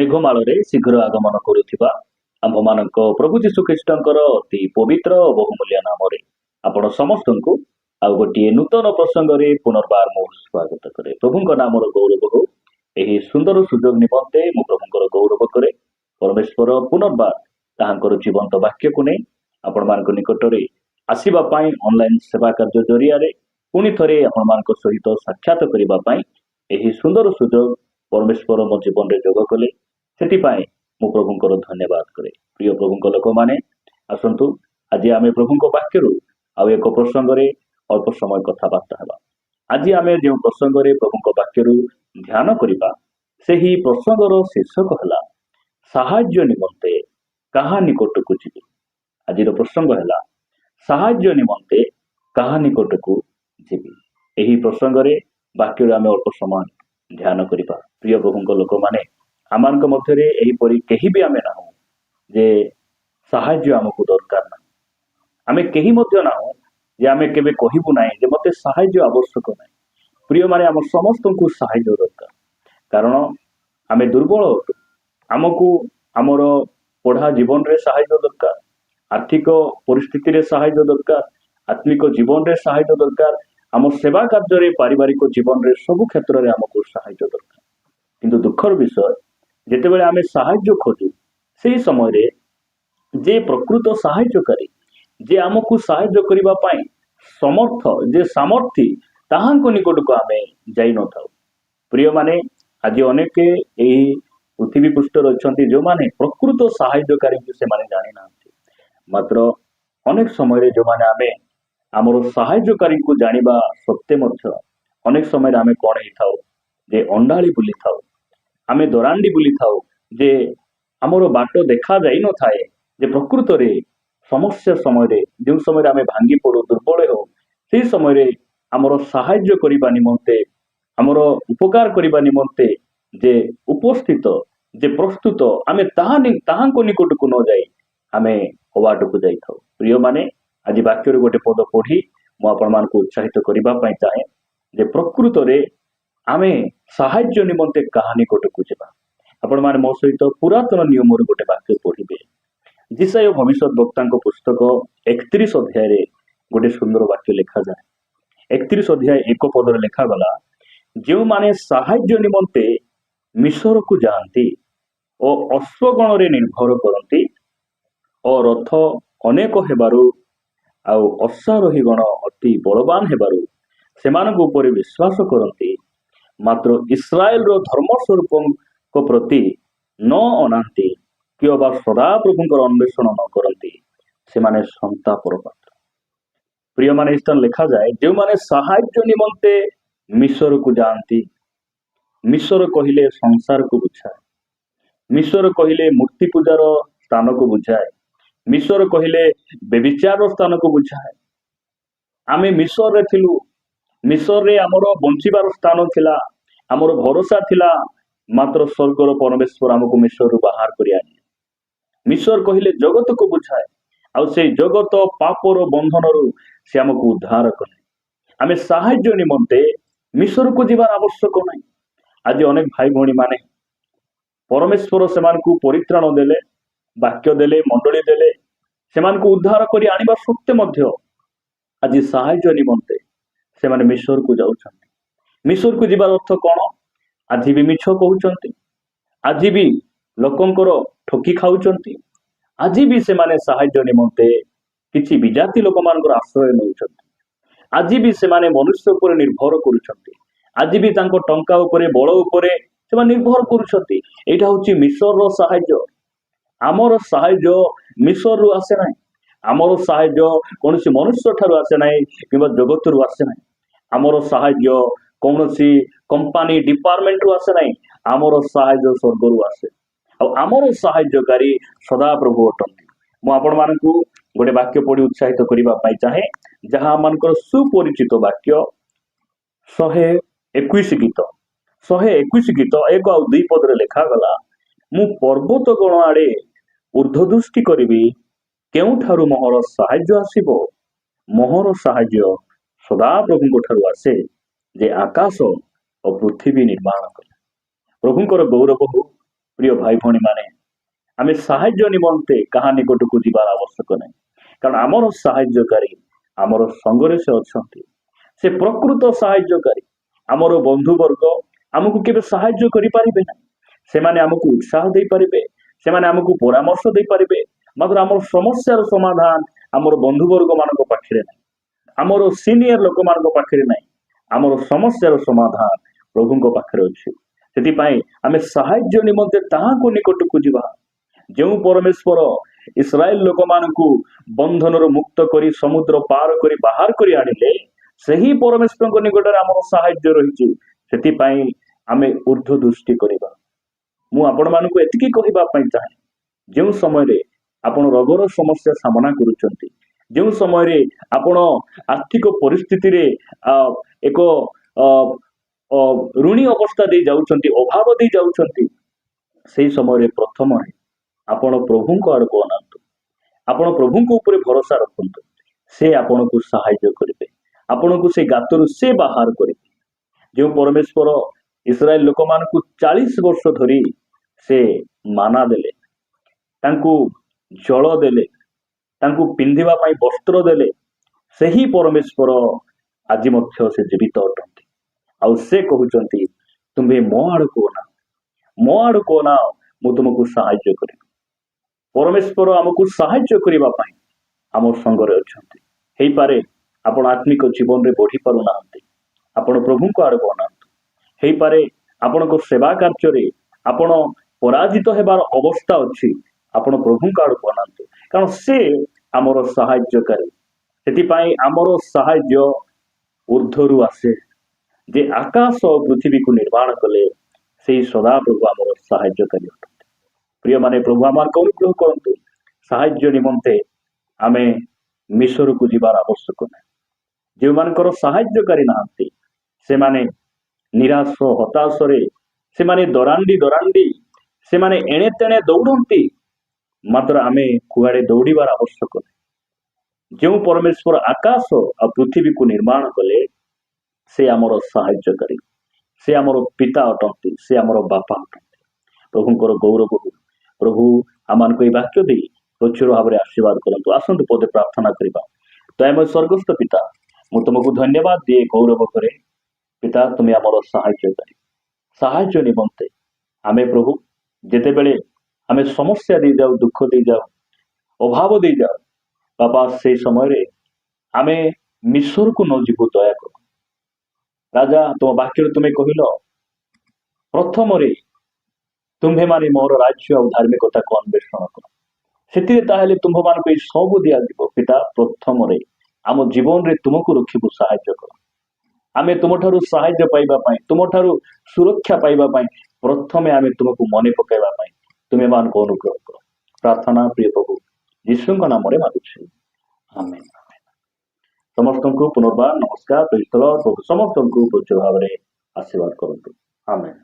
मेघमाଳରେ शीघ्र आगमन करुଥିବା आम्भମାନଙ୍କ प्रभु जीशु ख्रीष्टଙ୍କର ଅତି ପବିତ୍ର ଓ ବହୁମୂଲ୍ୟ ନାମରେ ଆପଣ ସମସ୍ତଙ୍କୁ ଆଉ ଗୋଟିଏ ନୂତନ ପ୍ରସଙ୍ଗରେ ପୁନର୍ବାର ମୁଁ ସ୍ୱାଗତ କରେ। ପ୍ରଭୁଙ୍କ ନାମର ଗୌରବ ହଉ। ଏହି ସୁନ୍ଦର ସୁଯୋଗ ନିମନ୍ତେ ମୁଁ ପ୍ରଭୁଙ୍କର ଗୌରବ କରେ। ପରମେଶ୍ୱର ପୁନର୍ବାର ତାହାଙ୍କର ଜୀବନ୍ତ ବାକ୍ୟକୁ ନେଇ ଆପଣମାନଙ୍କ ନିକଟରେ ଆସିବା ପାଇଁ ଅନଲାଇନ ସେବା କାର୍ଯ୍ୟ ଜରିଆରେ ପୁଣି ଥରେ ଆପଣମାନଙ୍କ ସହିତ ସାକ୍ଷାତ କରିବା ପାଇଁ ଏହି ସୁନ୍ଦର ସୁଯୋଗ ପରମେଶ୍ୱର ମୋ ଜୀବନରେ ଯୋଗ କଲେ। ସେଥିପାଇଁ ମୁଁ ପ୍ରଭୁଙ୍କର ଧନ୍ୟବାଦ କରେ। ପ୍ରିୟ ପ୍ରଭୁଙ୍କ ଲୋକମାନେ ଆସନ୍ତୁ ଆଜି ଆମେ ପ୍ରଭୁଙ୍କ ବାକ୍ୟରୁ ଆଉ ଏକ ପ୍ରସଙ୍ଗରେ ଅଳ୍ପ ସମୟ କଥାବାର୍ତ୍ତା ହେବା। ଆଜି ଆମେ ଯେଉଁ ପ୍ରସଙ୍ଗରେ ପ୍ରଭୁଙ୍କ ବାକ୍ୟରୁ ଧ୍ୟାନ କରିବା ସେହି ପ୍ରସଙ୍ଗର ଶୀର୍ଷକ ହେଲା ସାହାଯ୍ୟ ନିମନ୍ତେ କାହା ନିକଟକୁ ଯିବି। ଆଜିର ପ୍ରସଙ୍ଗ ହେଲା ସାହାଯ୍ୟ ନିମନ୍ତେ କାହା ନିକଟକୁ ଯିବି। ଏହି ପ୍ରସଙ୍ଗରେ ବାକ୍ୟରୁ ଆମେ ଅଳ୍ପ ସମୟ ଧ୍ୟାନ କରିବା। ପ୍ରିୟ ପ୍ରଭୁଙ୍କ ଲୋକମାନେ ଆମମାନଙ୍କ ମଧ୍ୟରେ ଏହିପରି କେହି ବି ଆମେ ନାହୁଁ ଯେ ସାହାଯ୍ୟ ଆମକୁ ଦରକାର ନାହିଁ। ଆମେ କେହି ମଧ୍ୟ ନାହୁଁ ଯେ ଆମେ କେବେ କହିବୁ ନାହିଁ ଯେ ମୋତେ ସାହାଯ୍ୟ ଆବଶ୍ୟକ ନାହିଁ। ପ୍ରିୟମାନେ ଆମ ସମସ୍ତଙ୍କୁ ସାହାଯ୍ୟ ଦରକାର, କାରଣ ଆମେ ଦୁର୍ବଳ ଅଟୁ। ଆମକୁ ଆମର ପଢ଼ା ଜୀବନରେ ସାହାଯ୍ୟ ଦରକାର, ଆର୍ଥିକ ପରିସ୍ଥିତିରେ ସାହାଯ୍ୟ ଦରକାର, ଆତ୍ମିକ ଜୀବନରେ ସାହାଯ୍ୟ ଦରକାର, ଆମ ସେବା କାର୍ଯ୍ୟରେ, ପାରିବାରିକ ଜୀବନରେ ସବୁ କ୍ଷେତ୍ରରେ ଆମକୁ ସାହାଯ୍ୟ ଦରକାର। କିନ୍ତୁ ଦୁଃଖର ବିଷୟ, ଯେତେବେଳେ ଆମେ ସାହାଯ୍ୟ ଖୋଜୁ ସେହି ସମୟରେ ଯେ ପ୍ରକୃତ ସାହାଯ୍ୟକାରୀ, ଯେ ଆମକୁ ସାହାଯ୍ୟ କରିବା ପାଇଁ ସମର୍ଥ, ଯେ ସାମର୍ଥ୍ୟ, ତାହାଙ୍କ ନିକଟକୁ ଆମେ ଯାଇନଥାଉ। ପ୍ରିୟମାନେ ଆଜି ଅନେକ ଏହି ପୃଥିବୀ ପୃଷ୍ଠରେ ଅଛନ୍ତି ଯେଉଁମାନେ ପ୍ରକୃତ ସାହାଯ୍ୟକାରୀଙ୍କୁ ସେମାନେ ଜାଣିନାହାନ୍ତି। ମାତ୍ର ଅନେକ ସମୟରେ ଯେଉଁମାନେ ଆମେ ଆମର ସାହାଯ୍ୟକାରୀଙ୍କୁ ଜାଣିବା ସତ୍ତ୍ୱେ ମଧ୍ୟ ଅନେକ ସମୟରେ ଆମେ କ'ଣ ହେଇଥାଉ ଯେ ଅଣ୍ଡାଳି ବୁଲିଥାଉ, ଆମେ ଦରାଣ୍ଡି ବୁଲିଥାଉ, ଯେ ଆମର ବାଟ ଦେଖା ଯାଇନଥାଏ। ଯେ ପ୍ରକୃତରେ ସମସ୍ୟା ସମୟରେ, ଯେଉଁ ସମୟରେ ଆମେ ଭାଙ୍ଗି ପଡ଼ୁ, ଦୁର୍ବଳ ହେଉ, ସେହି ସମୟରେ ଆମର ସାହାଯ୍ୟ କରିବା ନିମନ୍ତେ, ଆମର ଉପକାର କରିବା ନିମନ୍ତେ ଯେ ଉପସ୍ଥିତ, ଯେ ପ୍ରସ୍ତୁତ, ଆମେ ତାହାଙ୍କ ନିକଟକୁ ନ ଯାଇ ଆମେ ଅବାଟକୁ ଯାଇଥାଉ। ପ୍ରିୟମାନେ ଆଜି ବାକ୍ୟରୁ ଗୋଟେ ପଦ ପଢ଼ି ମୁଁ ଆପଣମାନଙ୍କୁ ଉତ୍ସାହିତ କରିବା ପାଇଁ ଚାହେଁ ଯେ ପ୍ରକୃତରେ ଆମେ ସାହାଯ୍ୟ ନିମନ୍ତେ କାହା ନିକଟକୁ ଯିବା। ଆପଣମାନେ ମୋ ସହିତ ପୁରାତନ ନିୟମରୁ ଗୋଟେ ବାକ୍ୟ ପଢ଼ିବେ। ଯିଶାୟ ଭବିଷ୍ୟତ ବକ୍ତାଙ୍କ ପୁସ୍ତକ 31 ଅଧ୍ୟାୟରେ ଗୋଟେ ସୁନ୍ଦର ବାକ୍ୟ ଲେଖାଯାଏ। 31 ଅଧ୍ୟାୟ 1 ପଦରେ ଲେଖାଗଲା, ଯେଉଁମାନେ ସାହାଯ୍ୟ ନିମନ୍ତେ ମିଶରକୁ ଯାଆନ୍ତି ଓ ଅଶ୍ୱଗଣରେ ନିର୍ଭର କରନ୍ତି ଓ ରଥ ଅନେକ ହେବାରୁ ଆଉ ଅଶ୍ୱାରୋହୀ ଗଣ ଅତି ବଳବାନ ହେବାରୁ ସେମାନଙ୍କ ଉପରେ ବିଶ୍ୱାସ କରନ୍ତି, ମାତ୍ର ଇସ୍ରାଏଲର ଧର୍ମସ୍ୱରୂପଙ୍କ ପ୍ରତି ନ ଅନାନ୍ତି କି ଅବା ସଦାପ୍ରଭୁଙ୍କର ଅନ୍ୱେଷଣ ନ କରନ୍ତି, ସେମାନେ ସନ୍ତାପର ପାତ୍ର। ପ୍ରିୟମାନେ ଏହି ସ୍ଥାନ ଲେଖାଯାଏ, ଯେଉଁମାନେ ସାହାଯ୍ୟ ନିମନ୍ତେ ମିଶରକୁ ଯାଆନ୍ତି। ମିଶର କହିଲେ ସଂସାରକୁ ବୁଝାଏ, ମିଶର କହିଲେ ମୂର୍ତ୍ତି ପୂଜାର ସ୍ଥାନକୁ ବୁଝାଏ, ମିଶର କହିଲେ ବ୍ୟଭିଚାରର ସ୍ଥାନକୁ ବୁଝାଏ। ଆମେ ମିଶରରେ ଥିଲୁ, ମିଶରରେ ଆମର ବଞ୍ଚିବାର ସ୍ଥାନ ଥିଲା, ଆମର ଭରସା ଥିଲା, ମାତ୍ର ସ୍ୱର୍ଗର ପରମେଶ୍ୱର ଆମକୁ ମିଶରରୁ ବାହାର କରି ଆଣିଲେ। ମିଶର କହିଲେ ଜଗତକୁ ବୁଝାଏ, ଆଉ ସେଇ ଜଗତ ପାପର ବନ୍ଧନରୁ ସେ ଆମକୁ ଉଦ୍ଧାର କଲେ। ଆମେ ସାହାଯ୍ୟ ନିମନ୍ତେ ମିଶରକୁ ଯିବାର ଆବଶ୍ୟକ ନାହିଁ। ଆଜି ଅନେକ ଭାଇ ଭଉଣୀ ମାନେ ପରମେଶ୍ୱର ସେମାନଙ୍କୁ ପରିତ୍ରାଣ ଦେଲେ, ବାକ୍ୟ ଦେଲେ, ମଣ୍ଡଳୀ ଦେଲେ, ସେମାନଙ୍କୁ ଉଦ୍ଧାର କରି ଆଣିବା ସତ୍ତ୍ୱେ ମଧ୍ୟ ଆଜି ସାହାଯ୍ୟ ନିମନ୍ତେ ସେମାନେ ମିଶରକୁ ଯାଉଛନ୍ତି। ମିଶରକୁ ଯିବାର ଅର୍ଥ କ'ଣ? ଆଜି ବି ମିଛ କହୁଛନ୍ତି, ଆଜି ବି ଲୋକଙ୍କର ଠକି ଖାଉଛନ୍ତି, ଆଜି ବି ସେମାନେ ସାହାଯ୍ୟ ନିମନ୍ତେ କିଛି ବିଜାତି ଲୋକମାନଙ୍କର ଆଶ୍ରୟ ନେଉଛନ୍ତି, ଆଜି ବି ସେମାନେ ମନୁଷ୍ୟ ଉପରେ ନିର୍ଭର କରୁଛନ୍ତି, ଆଜି ବି ତାଙ୍କ ଟଙ୍କା ଉପରେ, ବଳ ଉପରେ ସେମାନେ ନିର୍ଭର କରୁଛନ୍ତି। ଏଇଟା ହଉଛି ମିଶରର ସାହାଯ୍ୟ। ଆମର ସାହାଯ୍ୟ ମିଶରରୁ ଆସେ ନାହିଁ, ଆମର ସାହାଯ୍ୟ କୌଣସି ମନୁଷ୍ୟ ଠାରୁ ଆସେ ନାହିଁ କିମ୍ବା ଜଗତରୁ ଆସେ ନାହିଁ। ଆମର ସାହାଯ୍ୟ କୌଣସି କମ୍ପାନୀ ଡିପାର୍ଟମେଣ୍ଟରୁ ଆସେ ନାହିଁ, ଆମର ସାହାଯ୍ୟ ସ୍ୱର୍ଗରୁ ଆସେ। ଆଉ ଆମର ସାହାଯ୍ୟକାରୀ ସଦାପ୍ରଭୁ ଅଟନ୍ତି। ମୁଁ ଆପଣମାନଙ୍କୁ ଗୋଟେ ବାକ୍ୟ ପଢ଼ି ଉତ୍ସାହିତ କରିବା ପାଇଁ ଚାହେଁ, ଯାହା ଆମମାନଙ୍କର ସୁପରିଚିତ ବାକ୍ୟ। 121 ଗୀତ 1 ଆଉ 2 ପଦରେ ଲେଖାଗଲା, ମୁଁ ପର୍ବତ ଗଣ ଆଡ଼େ ଊର୍ଦ୍ଧ୍ୱ ଦୃଷ୍ଟି କରିବି, କେଉଁଠାରୁ ମୋହର ସାହାଯ୍ୟ ଆସିବ? ମୋହର ସାହାଯ୍ୟ ସଦାପ୍ରଭୁଙ୍କ ଠାରୁ ଆସେ, ଯେ ଆକାଶ ଓ ପୃଥିବୀ ନିର୍ମାଣ କଲେ। ପ୍ରଭୁଙ୍କର ଗୌରବ ହଉ। প্রিয় ভাই ভଉଣୀ ମାନେ ଆମେ ସାହାଯ୍ୟ ନିମନ୍ତେ କାହା ନିକଟକୁ ଯିବାର ଆବଶ୍ୟକ ନାହିଁ, କାରଣ ଆମର ସାହାଯ୍ୟକାରୀ ଆମର ସଙ୍ଗରେ ସେ ଅଛନ୍ତି। ସେ ପ୍ରକୃତ ସାହାଯ୍ୟକାରୀ। ଆମର ବନ୍ଧୁବର୍ଗ ଆମକୁ କେବେ ସାହାଯ୍ୟ କରିପାରିବେ ନାହିଁ। ସେମାନେ ଆମକୁ ଉତ୍ସାହ ଦେଇପାରିବେ, ସେମାନେ ଆମକୁ ପରାମର୍ଶ ଦେଇପାରିବେ, ମାତ୍ର ଆମର ସମସ୍ୟାର ସମାଧାନ ଆମର ବନ୍ଧୁବର୍ଗ ମାନଙ୍କ ପାଖରେ ନାହିଁ, ଆମର ସିନିୟର ଲୋକମାନଙ୍କ ପାଖରେ ନାହିଁ। ଆମର ସମସ୍ୟାର ସମାଧାନ ପ୍ରଭୁଙ୍କ ପାଖରେ ଅଛି। ସେଥିପାଇଁ ଆମେ ସାହାଯ୍ୟ ନିମନ୍ତେ ତାହାଙ୍କ ନିକଟକୁ ଯିବା, ଯେଉଁ ପରମେଶ୍ୱର ଇସ୍ରାଏଲ ଲୋକମାନଙ୍କୁ ବନ୍ଧନରୁ ମୁକ୍ତ କରି ସମୁଦ୍ର ପାର କରି ବାହାର କରି ଆଣିଲେ, ସେହି ପରମେଶ୍ୱରଙ୍କ ନିକଟରେ ଆମର ସାହାଯ୍ୟ ରହିଛି। ସେଥିପାଇଁ ଆମେ ଉର୍ଦ୍ଧ୍ୱ ଦୃଷ୍ଟି କରିବା। ମୁଁ ଆପଣମାନଙ୍କୁ ଏତିକି କହିବା ପାଇଁ ଚାହେଁ, ଯେଉଁ ସମୟରେ ଆପଣ ରୋଗର ସମସ୍ୟା ସାମ୍ନା କରୁଛନ୍ତି, ଯେଉଁ ସମୟରେ ଆପଣ ଆର୍ଥିକ ପରିସ୍ଥିତିରେ ଏକ ଋଣୀ ଅବସ୍ଥା ଦେଇ ଯାଉଛନ୍ତି, ଅଭାବ ଦେଇ ଯାଉଛନ୍ତି, ସେହି ସମୟରେ ପ୍ରଥମରେ ଆପଣ ପ୍ରଭୁଙ୍କ ଆଡ଼କୁ ଅନାନ୍ତୁ। ଆପଣ ପ୍ରଭୁଙ୍କ ଉପରେ ଭରସା ରଖନ୍ତୁ। ସେ ଆପଣଙ୍କୁ ସାହାଯ୍ୟ କରିବେ, ଆପଣଙ୍କୁ ସେ ଗାତରୁ ସେ ବାହାର କରିବେ। ଯେଉଁ ପରମେଶ୍ୱର ଇସ୍ରାଏଲ ଲୋକମାନଙ୍କୁ 40 ବର୍ଷ ଧରି ସେ ମାନା ଦେଲେ, ତାଙ୍କୁ ଜଳ ଦେଲେ, ତାଙ୍କୁ ପିନ୍ଧିବା ପାଇଁ ବସ୍ତ୍ର ଦେଲେ, ସେହି ପରମେଶ୍ୱର ଆଜି ମଧ୍ୟ ସେ ଜୀବିତ ଅଟନ୍ତି। ଆଉ ସେ କହୁଛନ୍ତି, ତୁମେ ମୋ ଆଡ଼କୁ ଅନାଅ, ମୋ ଆଡ଼କୁ ଅନାଅ, ମୁଁ ତୁମକୁ ସାହାଯ୍ୟ କରିବି। ପରମେଶ୍ୱର ଆମକୁ ସାହାଯ୍ୟ କରିବା ପାଇଁ ଆମ ସଙ୍ଗରେ ଅଛନ୍ତି। ହେଇପାରେ ଆପଣ ଆତ୍ମିକ ଜୀବନରେ ବଢି ପାରୁନାହାନ୍ତି, ଆପଣ ପ୍ରଭୁଙ୍କ ଆଡ଼କୁ ଅନାନ୍ତୁ। ହେଇପାରେ ଆପଣଙ୍କ ସେବା କାର୍ଯ୍ୟରେ ଆପଣ ପରାଜିତ ହେବାର ଅବସ୍ଥା ଅଛି, ଆପଣ ପ୍ରଭୁଙ୍କ ଆଡ଼କୁ ଅନାନ୍ତୁ, କାରଣ ସେ ଆମର ସାହାଯ୍ୟକାରୀ। ସେଥିପାଇଁ ଆମର ସାହାଯ୍ୟ ଉର୍ଦ୍ଧ୍ୱରୁ ଆସେ। ଯେ ଆକାଶ ପୃଥିବୀକୁ ନିର୍ମାଣ କଲେ, ସେହି ସଦାପ୍ରଭୁ ଆମର ସାହାଯ୍ୟକାରୀ ଅଟନ୍ତି। ପ୍ରିୟମାନେ, ପ୍ରଭୁ ଆମକୁ ଅନୁଗ୍ରହ କରନ୍ତୁ। ସାହାଯ୍ୟ ନିମନ୍ତେ ଆମେ ମିଶରକୁ ଯିବାର ଆବଶ୍ୟକ ନାହିଁ। ଯେଉଁମାନଙ୍କର ସାହାଯ୍ୟକାରୀ ନାହାନ୍ତି, ସେମାନେ ନିରାଶ ହତାଶରେ, ସେମାନେ ଦରାଣ୍ଡି ସେମାନେ ଏଣେ ତେଣେ ଦୌଡ଼ନ୍ତି, ମାତ୍ର ଆମେ କୁଆଡ଼େ ଦୌଡ଼ିବାର ଆବଶ୍ୟକ ନାହିଁ। ଯେଉଁ ପରମେଶ୍ୱର ଆକାଶ ଆଉ ପୃଥିବୀକୁ ନିର୍ମାଣ କଲେ, ସେ ଆମର ସାହାଯ୍ୟକାରୀ, ସେ ଆମର ପିତା ଅଟନ୍ତି, ସେ ଆମର ବାପା ଅଟନ୍ତି। ପ୍ରଭୁଙ୍କର ଗୌରବ ହଉ। ପ୍ରଭୁ ଆମମାନଙ୍କୁ ଏହି ବାକ୍ୟ ଦେଇ ପ୍ରଚୁର ଭାବରେ ଆଶୀର୍ବାଦ କରନ୍ତୁ। ଆସନ୍ତୁ ପଦେ ପ୍ରାର୍ଥନା କରିବା। ଦୟାମୟ ସ୍ୱର୍ଗସ୍ଥ ପିତା, ମୁଁ ତୁମକୁ ଧନ୍ୟବାଦ ଦିଏ, ଗୌରବ କରେ। ପିତା, ତୁମେ ଆମର ସାହାଯ୍ୟକାରୀ। ସାହାଯ୍ୟ ନିମନ୍ତେ ଆମେ ପ୍ରଭୁ ଯେତେବେଳେ ଆମେ ସମସ୍ୟା ଦେଇଯାଉ, ଦୁଃଖ ଦେଇଯାଉ, ଅଭାବ ଦେଇଯାଉ, ବାପା, ସେଇ ସମୟରେ ଆମେ ମିଶରକୁ ନ ଯିବୁ, ଦୟା କର। ରାଜା, ତୁମ ବାକ୍ୟରେ ତୁମେ କହିଲ, ପ୍ରଥମରେ ତୁମ୍ଭେମାନେ ମୋର ରାଜ୍ୟ ଆଉ ଧାର୍ମିକତାକୁ ଅନ୍ୱେଷଣ କର, ସେଥିରେ ତାହେଲେ ତୁମ୍ଭମାନଙ୍କୁ ଏଇ ସବୁ ଦିଆଯିବ। ପିତା, ପ୍ରଥମରେ ଆମ ଜୀବନରେ ତୁମକୁ ରଖିବୁ, ସାହାଯ୍ୟ କର। ଆମେ ତୁମଠାରୁ ସାହାଯ୍ୟ ପାଇବା ପାଇଁ, ତୁମଠାରୁ ସୁରକ୍ଷା ପାଇବା ପାଇଁ, ପ୍ରଥମେ ଆମେ ତୁମକୁ ମନେ ପକାଇବା ପାଇଁ ତୁମେମାନଙ୍କୁ ଅନୁଗ୍ରହ କର। ପ୍ରାର୍ଥନା ପ୍ରିୟ ପ୍ରଭୁ ଯୀଶୁଙ୍କ ନାମରେ ମାଗୁଛି, ଆମେନ୍। ସମସ୍ତଙ୍କୁ ପୁନର୍ବାର ନମସ୍କାର। ପ୍ରଭୁ ସମସ୍ତଙ୍କୁ ପ୍ରଚୁର ଭାବରେ ଆଶୀର୍ବାଦ କରନ୍ତୁ, ଆମେନ୍।